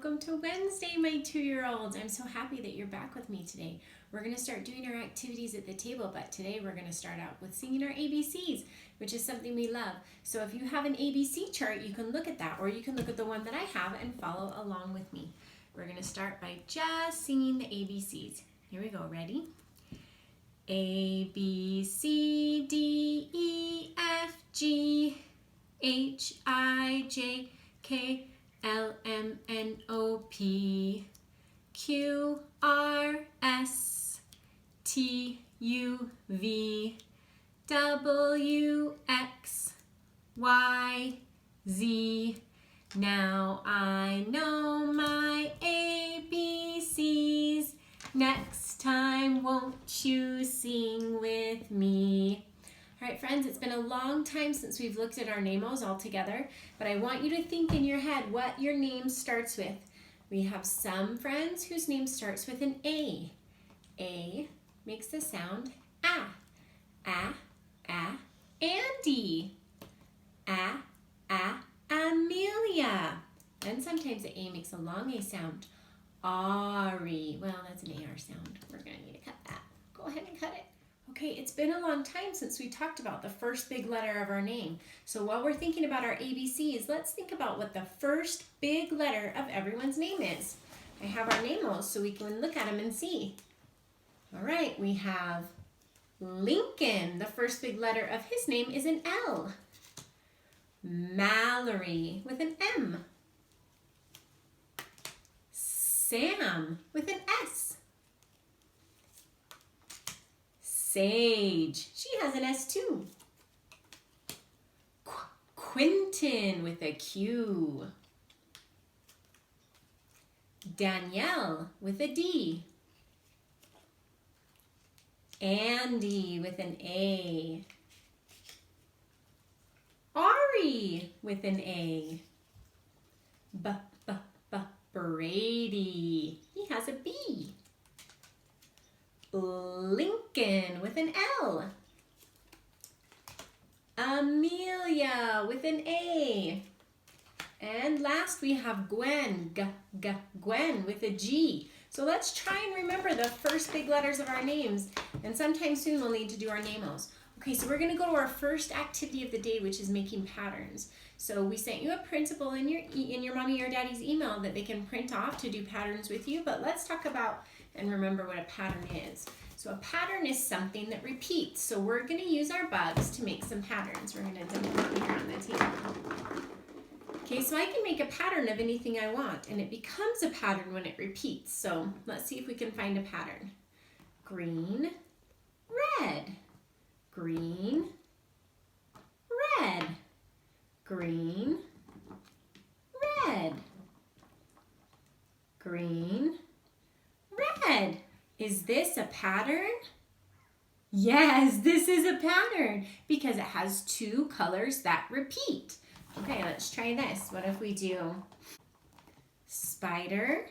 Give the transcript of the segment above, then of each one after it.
Welcome to Wednesday, my 2-year-olds. I'm so happy that you're back with me today. We're going to start doing our activities at the table, but today we're going to start out with singing our ABCs, which is something we love. So if you have an ABC chart, you can look at that, or you can look at the one that I have and follow along with me. We're going to start by just singing the ABCs. Here we go. Ready? A, B, C, D, E, F, G, H, I, J, K, L, M, N, O, P, Q, R, S, T, U, V, W, X, Y, Z. Now I know my ABCs. Next time, won't you sing with me? All right, friends, it's been a long time since we've looked at our NAMOs all together, but I want you to think in your head what your name starts with. We have some friends whose name starts with an A. A makes the sound A. Andy. Amelia. And sometimes the A makes a long A sound. Ari. Well, that's an AR sound. We're going to need to cut that. Go ahead and cut it. Okay, it's been a long time since we talked about the first big letter of our name. So while we're thinking about our ABCs, let's think about what the first big letter of everyone's name is. I have our NAMOs so we can look at them and see. All right, we have Lincoln. The first big letter of his name is an L. Mallory with an M. Sam with an S. Sage, she has an S too. Quentin with a Q. Danielle with a D. Andy with an A. Ari with an A. Brady, he has a B. Lincoln with an L. Amelia with an A. And last we have Gwen, Gwen with a G. So let's try and remember the first big letters of our names. And sometime soon we'll need to do our NAMOs. Okay, so we're going to go to our first activity of the day, which is making patterns. So we sent you a printable in your mommy or daddy's email that they can print off to do patterns with you. But let's talk about and remember what a pattern is. So a pattern is something that repeats. So we're going to use our bugs to make some patterns. We're going to dump them here on the table. Okay, so I can make a pattern of anything I want, and it becomes a pattern when it repeats. So let's see if we can find a pattern. Green, red. Green, red. Green, red. Green, red. Is this a pattern? Yes, this is a pattern because it has two colors that repeat. Okay, let's try this. What if we do spider,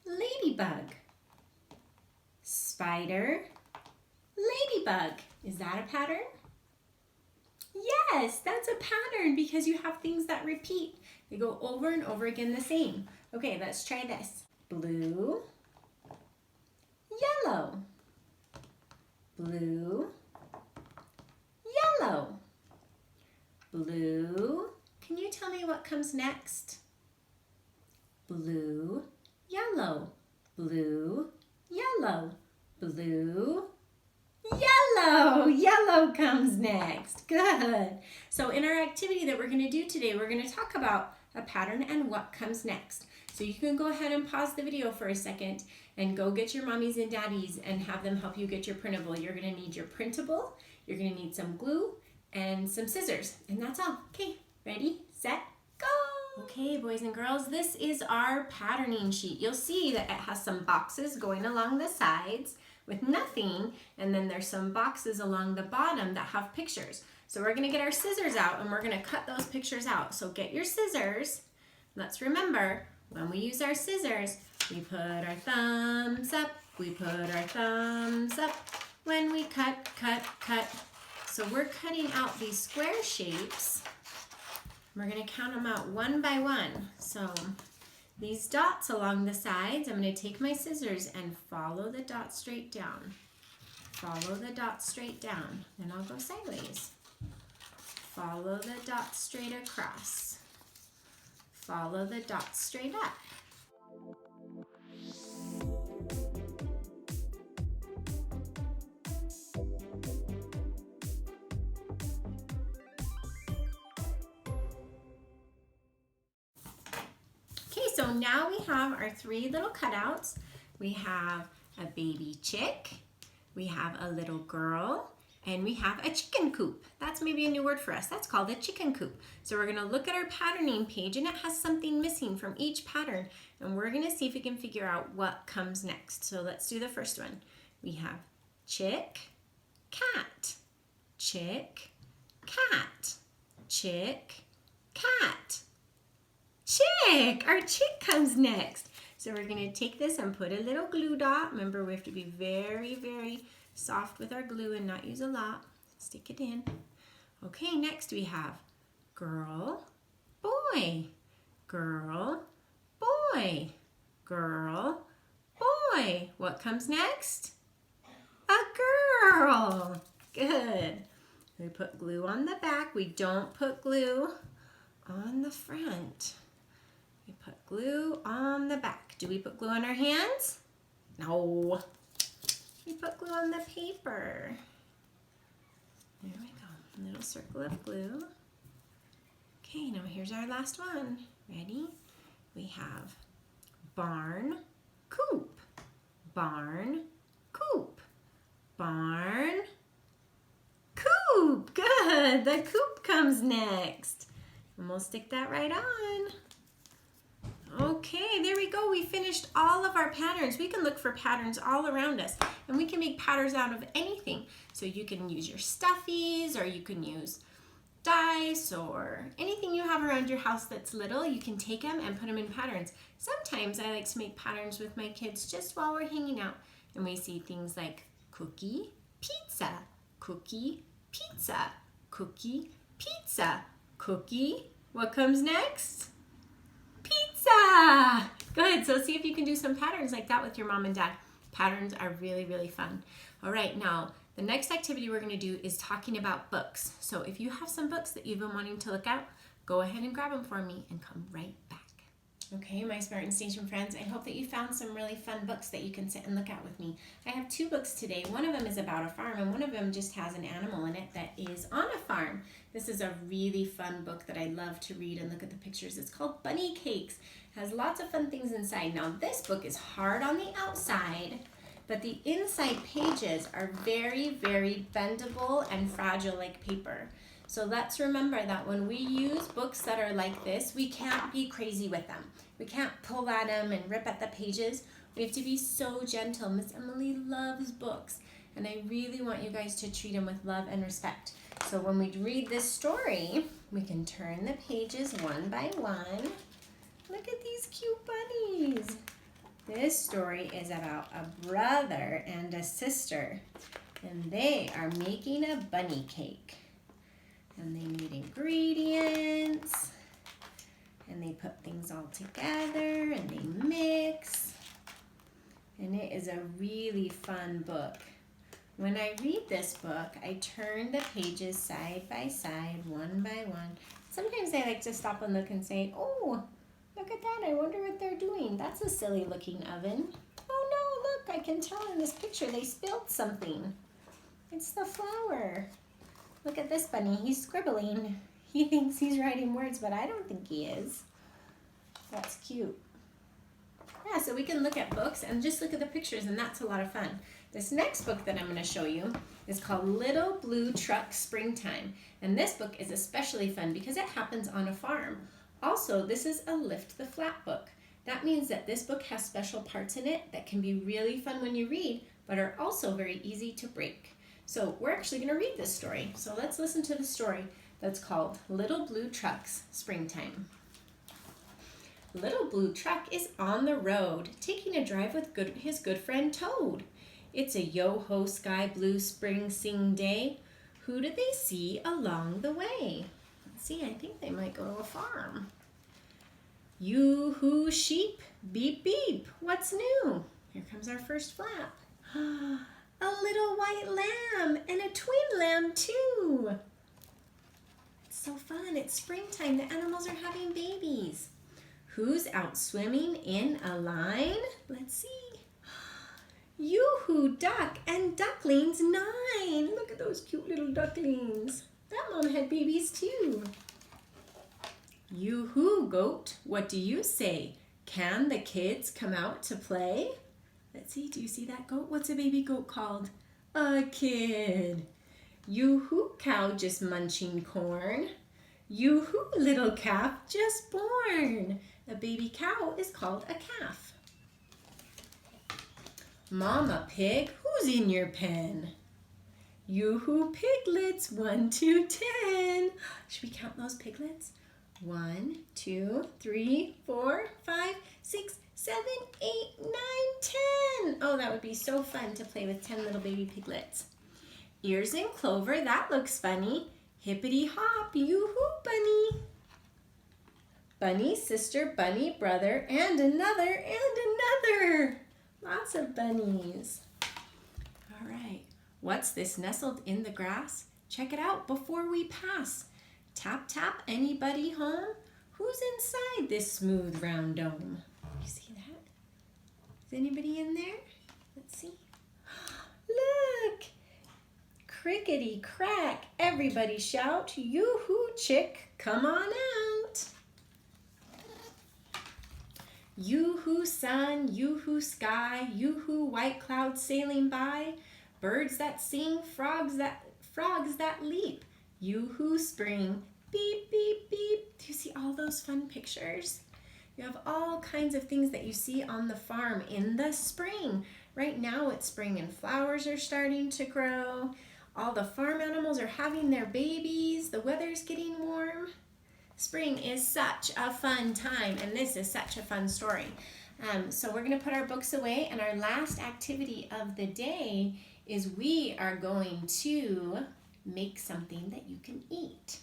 ladybug? Spider, ladybug. Is that a pattern? Yes, that's a pattern because you have things that repeat. They go over and over again the same. Okay, let's try this. Blue, yellow. Blue, yellow. Blue. Can you tell me what comes next? Blue, yellow. Blue, yellow. Blue, yellow. Yellow comes next. Good. So in our activity that we're going to do today, we're going to talk about a pattern and what comes next. So you can go ahead and pause the video for a second and go get your mommies and daddies and have them help you get your printable. You're going to need your printable, you're going to need some glue, and some scissors. And that's all. Okay, ready, set, go! Okay, boys and girls, this is our patterning sheet. You'll see that it has some boxes going along the sides with nothing, and then there's some boxes along the bottom that have pictures. So we're going to get our scissors out and we're going to cut those pictures out. So get your scissors. Let's remember, when we use our scissors, we put our thumbs up, we put our thumbs up. When we cut, cut, cut. So we're cutting out these square shapes We're going to count them out one by one. So these dots along the sides, I'm going to take my scissors and follow the dot straight down. Follow the dot straight down. Then I'll go sideways. Follow the dot straight across. Follow the dot straight up. Okay, so now we have our 3 little cutouts. We have a baby chick, we have a little girl, and we have a chicken coop. That's maybe a new word for us. That's called a chicken coop. So we're gonna look at our patterning page and it has something missing from each pattern. And we're gonna see if we can figure out what comes next. So let's do the first one. We have chick, cat, chick, cat, chick, cat. Chick! Our chick comes next. So we're going to take this and put a little glue dot. Remember, we have to be very, very soft with our glue and not use a lot. Stick it in. Okay, next we have girl, boy, girl, boy, girl, boy. What comes next? A girl. Good. We put glue on the back. We don't put glue on the front. We put glue on the back. Do we put glue on our hands? No. We put glue on the paper. There we go. A little circle of glue. Okay, now here's our last one. Ready? We have barn, coop. Barn, coop. Barn, coop. Good. The coop comes next. And we'll stick that right on. Okay, there we go. We finished all of our patterns. We can look for patterns all around us, and we can make patterns out of anything. So you can use your stuffies, or you can use dice, or anything you have around your house that's little. You can take them and put them in patterns. Sometimes I like to make patterns with my kids just while we're hanging out, and we see things like cookie, pizza, cookie, pizza, cookie, pizza, cookie. What comes next? Pizza! Good, so see if you can do some patterns like that with your mom and dad. Patterns are really, really fun. All right, now the next activity we're gonna do is talking about books. So if you have some books that you've been wanting to look at, go ahead and grab them for me and come right back. Okay, my Spartan Station friends, I hope that you found some really fun books that you can sit and look at with me. I have 2 books today. One of them is about a farm, and one of them just has an animal in it that is on a farm. This is a really fun book that I love to read and look at the pictures. It's called Bunny Cakes. It has lots of fun things inside. Now, this book is hard on the outside, but the inside pages are very, very bendable and fragile like paper. So let's remember that when we use books that are like this, we can't be crazy with them. We can't pull at them and rip at the pages. We have to be so gentle. Miss Emily loves books, and I really want you guys to treat them with love and respect. So when we read this story, we can turn the pages one by one. Look at these cute bunnies. This story is about a brother and a sister, and they are making a bunny cake. And they need ingredients, and they put things all together, and they mix. And it is a really fun book. When I read this book, I turn the pages side by side, one by one. Sometimes I like to stop and look and say, oh, look at that, I wonder what they're doing. That's a silly looking oven. Oh no, look, I can tell in this picture they spilled something. It's the flour. Look at this bunny, he's scribbling. He thinks he's writing words, but I don't think he is. That's cute. Yeah, so we can look at books and just look at the pictures, and that's a lot of fun. This next book that I'm going to show you is called Little Blue Truck Springtime. And this book is especially fun because it happens on a farm. Also, this is a Lift the Flap book. That means that this book has special parts in it that can be really fun when you read, but are also very easy to break. So we're actually going to read this story. So let's listen to the story that's called Little Blue Truck's Springtime. Little Blue Truck is on the road, taking a drive with his good friend Toad. It's a yo-ho sky blue spring sing day. Who do they see along the way? Let's see, I think they might go to a farm. Yoo-hoo sheep, beep beep. What's new? Here comes our first flap. A little white lamb and a twin lamb too. It's so fun. It's springtime. The animals are having babies. Who's out swimming in a line? Let's see. Yoo-hoo duck and ducklings 9. Look at those cute little ducklings. That mom had babies too. Yoo-hoo goat, what do you say? Can the kids come out to play? Let's see, do you see that goat? What's a baby goat called? A kid. Yoo-hoo cow just munching corn. Yoo-hoo little calf just born. A baby cow is called a calf. Mama pig, who's in your pen? Yoo-hoo piglets, 1, 2, 10. Should we count those piglets? 1, 2, 3, 4, 5, 6, 7, 8, 9, 10. Oh, that would be so fun to play with 10 little baby piglets. Ears in clover, that looks funny. Hippity hop, yoo-hoo bunny. Bunny, sister, bunny, brother, and another, and another. Lots of bunnies. All right, what's this nestled in the grass? Check it out before we pass. Tap, tap, anybody home? Who's inside this smooth round dome? You see that? Is anybody in there? Let's see. Look! Crickety crack, everybody shout, yoo-hoo chick, come on out. Yoo-hoo sun, yoo-hoo sky, yoo-hoo white clouds sailing by, birds that sing, frogs that leap, yoo-hoo spring, beep, beep, beep. Do you see all those fun pictures? You have all kinds of things that you see on the farm in the spring. Right now it's spring and flowers are starting to grow. All the farm animals are having their babies. The weather's getting warm. Spring is such a fun time, and this is such a fun story. So we're going to put our books away, and our last activity of the day is we are going to make something that you can eat.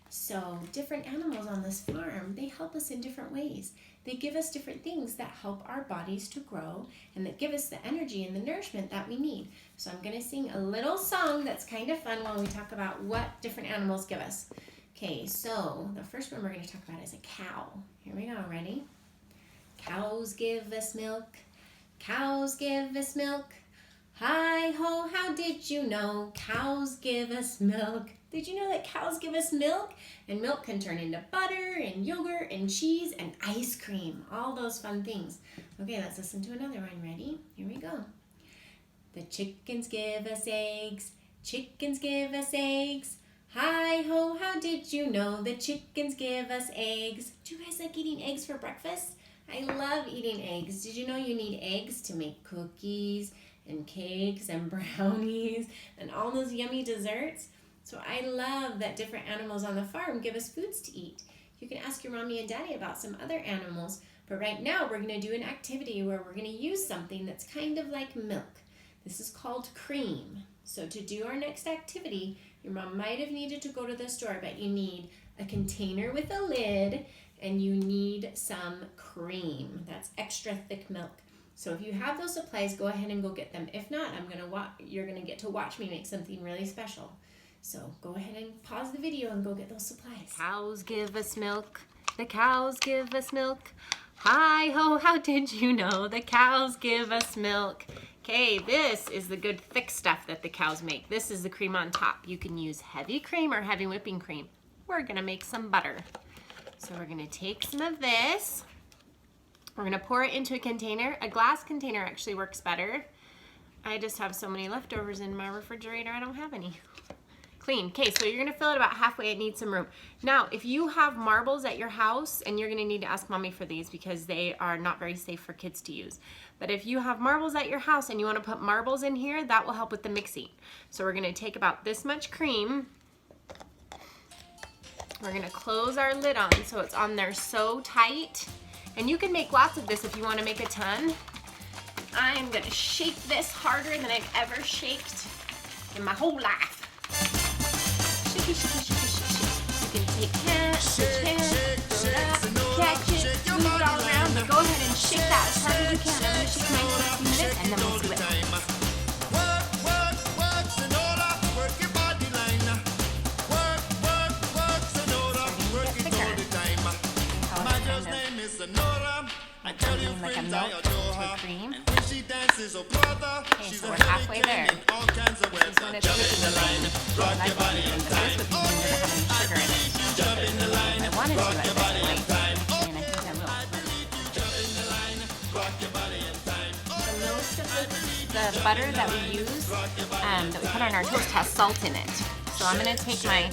So different animals on this farm, they help us in different ways. They give us different things that help our bodies to grow and that give us the energy and the nourishment that we need. So I'm going to sing a little song that's kind of fun while we talk about what different animals give us. Okay, so the first one we're going to talk about is a cow. Here we go, ready? Cows give us milk, cows give us milk. Hi-ho, how did you know? Cows give us milk. Did you know that cows give us milk? And milk can turn into butter and yogurt and cheese and ice cream. All those fun things. Okay, let's listen to another one. Ready? Here we go. The chickens give us eggs. Chickens give us eggs. Hi-ho, how did you know? The chickens give us eggs. Do you guys like eating eggs for breakfast? I love eating eggs. Did you know you need eggs to make cookies and cakes and brownies and all those yummy desserts? So I love that different animals on the farm give us foods to eat. You can ask your mommy and daddy about some other animals, but right now we're going to do an activity where we're going to use something that's kind of like milk. This is called cream. So to do our next activity, your mom might have needed to go to the store, but you need a container with a lid and you need some cream. That's extra thick milk. So if you have those supplies, go ahead and go get them. If not, you're going to get to watch me make something really special. So go ahead and pause the video and go get those supplies. Cows give us milk. The cows give us milk. Hi-ho, how did you know? The cows give us milk. Okay, this is the good thick stuff that the cows make. This is the cream on top. You can use heavy cream or heavy whipping cream. We're gonna make some butter. So we're gonna take some of this. We're gonna pour it into a container. A glass container actually works better. I just have so many leftovers in my refrigerator, I don't have any. Clean. Okay, so you're gonna fill it about halfway. It needs some room. Now, if you have marbles at your house, and you're gonna need to ask mommy for these because they are not very safe for kids to use. But if you have marbles at your house and you wanna put marbles in here, that will help with the mixing. So we're gonna take about this much cream. We're gonna close our lid on so it's on there so tight. And you can make lots of this if you wanna make a ton. I'm gonna shake this harder than I've ever shaked in my whole life. Shake, shake, shake, shake, shake. You can take hand, switch hands, throw it up, catch it, move it all around, but go ahead and shake that as hard as you can. I'm going to shake mine for a few minutes and then we'll see what happens. Like a milk to a cream. Okay, so we're halfway there. This is when it's whipping cream. I like whipping cream, but this whipping cream doesn't have any sugar in it. I wanted to at this point, and I think I will. Most of the butter that we use, that we put on our toast, has salt in it. So I'm going to take my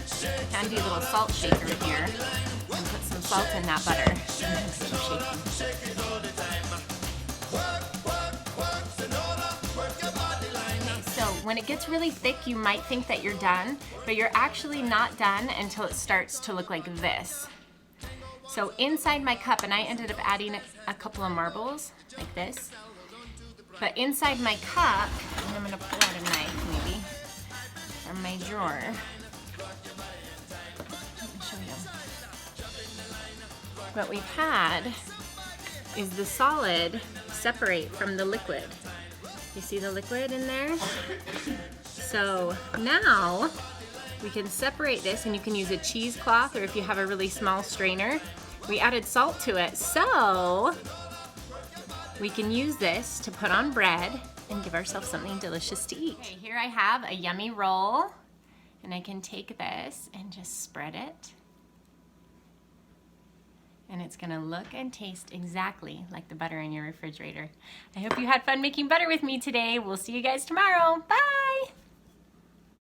handy little salt shaker here and put some salt in that butter. And some shaking. So when it gets really thick, you might think that you're done, but you're actually not done until it starts to look like this. So inside my cup, and I ended up adding a couple of marbles like this, but inside my cup, and I'm gonna pull out a knife maybe from my drawer. Let me show you. What we've had is the solid separate from the liquid. You see the liquid in there? So now we can separate this, and you can use a cheesecloth, or if you have a really small strainer. We added salt to it, so we can use this to put on bread and give ourselves something delicious to eat. Okay, here I have a yummy roll, and I can take this and just spread it. And it's gonna look and taste exactly like the butter in your refrigerator. I hope you had fun making butter with me today. We'll see you guys tomorrow. Bye!